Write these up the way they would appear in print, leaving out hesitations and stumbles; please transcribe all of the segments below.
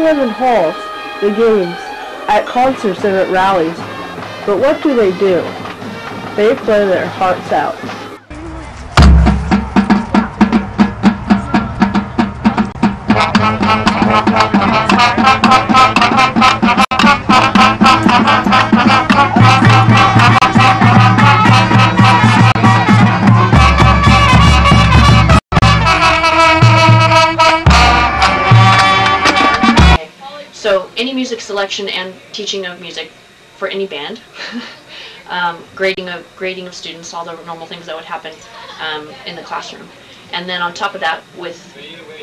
them in halls, the games, at concerts and at rallies. But what do? They play their hearts out. So any music selection and teaching of music for any band, grading of students, all the normal things that would happen in the classroom. And then on top of that, with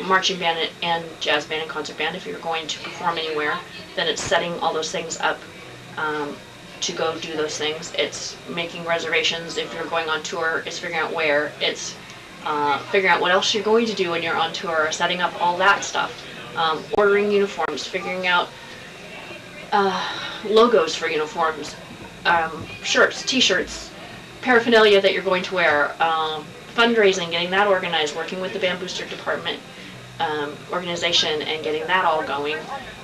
marching band and jazz band and concert band, if you're going to perform anywhere, then it's setting all those things up to go do those things. It's making reservations if you're going on tour. It's figuring out where. It's figuring out what else you're going to do when you're on tour, setting up all that stuff. Ordering uniforms, figuring out logos for uniforms, shirts, t-shirts, paraphernalia that you're going to wear, fundraising, getting that organized, working with the band booster department organization and getting that all going.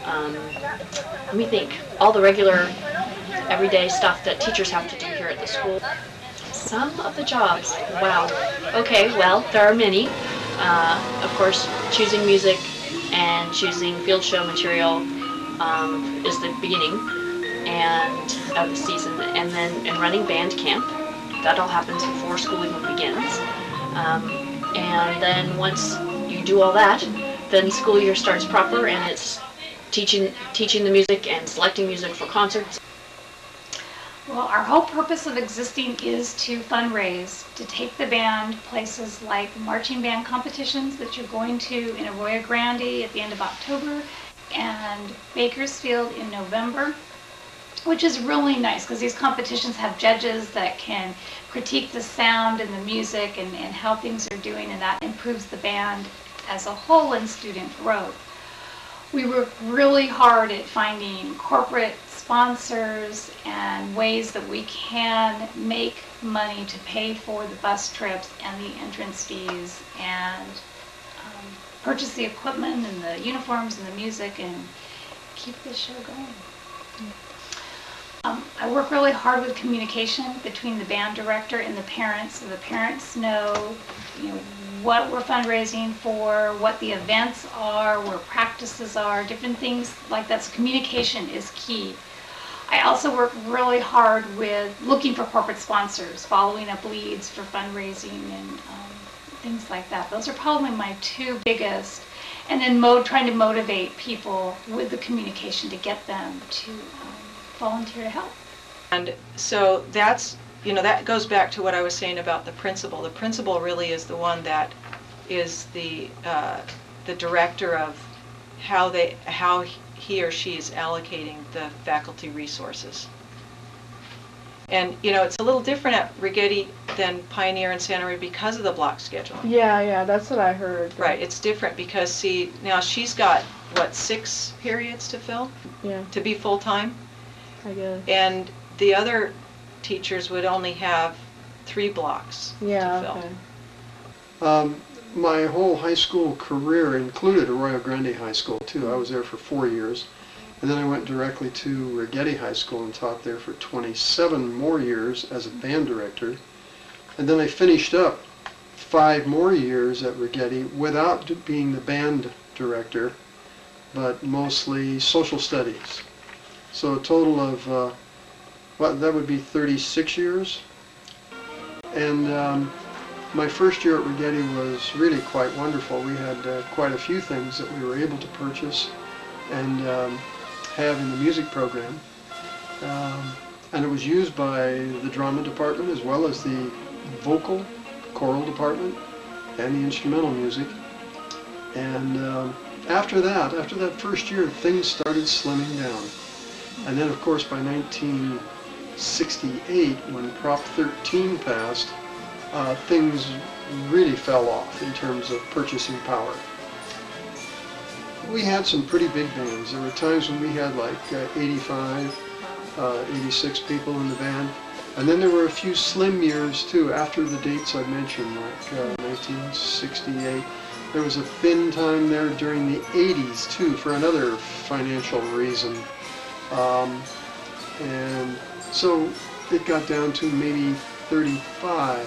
Let me think. All the regular, everyday stuff that teachers have to do here at the school. Some of the jobs. Wow. Okay, well, there are many. Of course, choosing music and choosing field show material is the beginning of the season, and then running band camp. That all happens before school even begins. And then once you do all that, then school year starts proper, and it's teaching the music and selecting music for concerts. Well, our whole purpose of existing is to fundraise, to take the band places like marching band competitions that you're going to in Arroyo Grande at the end of October and Bakersfield in November, which is really nice because these competitions have judges that can critique the sound and the music and how things are doing, and that improves the band as a whole and student growth. We work really hard at finding corporate sponsors and ways that we can make money to pay for the bus trips and the entrance fees and purchase the equipment and the uniforms and the music and keep this show going. I work really hard with communication between the band director and the parents, so the parents know, what we're fundraising for, what the events are, where practices are, different things like that. So communication is key. I also work really hard with looking for corporate sponsors, following up leads for fundraising and things like that. Those are probably my two biggest. And then trying to motivate people with the communication to get them to volunteer to help. And so that's, that goes back to what I was saying about the principal. The principal really is the one that is the director of how he or she is allocating the faculty resources. And it's a little different at Righetti than Pioneer and Santa Maria because of the block schedule. Yeah, that's what I heard. Right, it's different because now she's got 6 periods to fill? Yeah. To be full time? I guess. And the other teachers would only have 3 blocks to fill. Okay. My whole high school career included Arroyo Grande High School too. I was there for 4 years. And then I went directly to Righetti High School and taught there for 27 more years as a band director. And then I finished up 5 more years at Righetti without being the band director, but mostly social studies. So a total of, that would be 36 years. And my first year at Righetti was really quite wonderful. We had quite a few things that we were able to purchase and have in the music program. And it was used by the drama department as well as the vocal, choral department and the instrumental music. And after that first year, things started slimming down. And then, of course, by 1968, when Prop 13 passed, things really fell off in terms of purchasing power. We had some pretty big bands. There were times when we had like 85, 86 people in the band. And then there were a few slim years too, after the dates I mentioned, like 1968. There was a thin time there during the 80s too, for another financial reason. And so it got down to maybe 35,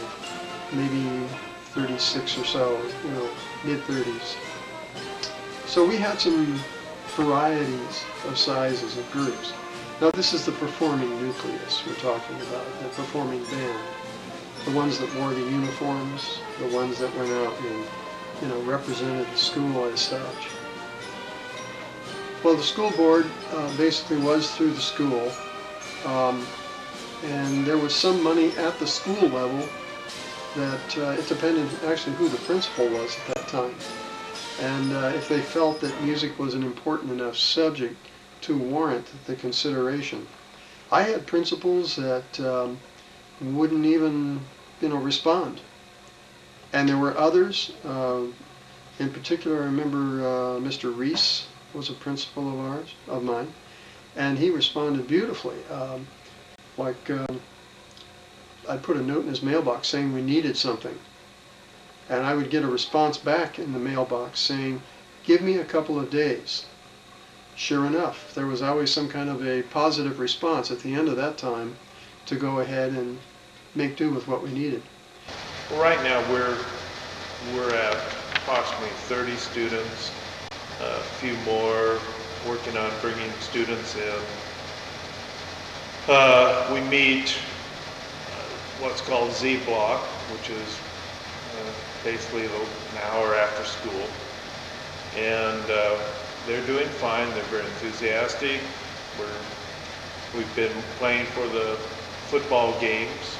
maybe 36 or so, you know, mid-30s. So we had some varieties of sizes of groups. Now this is the performing nucleus we're talking about, the performing band. The ones that wore the uniforms, the ones that went out and, you know, represented the school as such. Well, the school board basically was through the school, and there was some money at the school level that it depended actually who the principal was at that time. And if they felt that music was an important enough subject to warrant the consideration. I had principals that wouldn't even, you know, respond. And there were others, in particular I remember Mr. Reese was a principal of mine, and he responded beautifully. I'd put a note in his mailbox saying we needed something. And I would get a response back in the mailbox saying, give me a couple of days. Sure enough, there was always some kind of a positive response at the end of that time to go ahead and make do with what we needed. Well, right now we're at approximately 30 students, a few more, working on bringing students in. We meet what's called Z block, which is basically an hour after school, and they're doing fine. They're very enthusiastic. We've been playing for the football games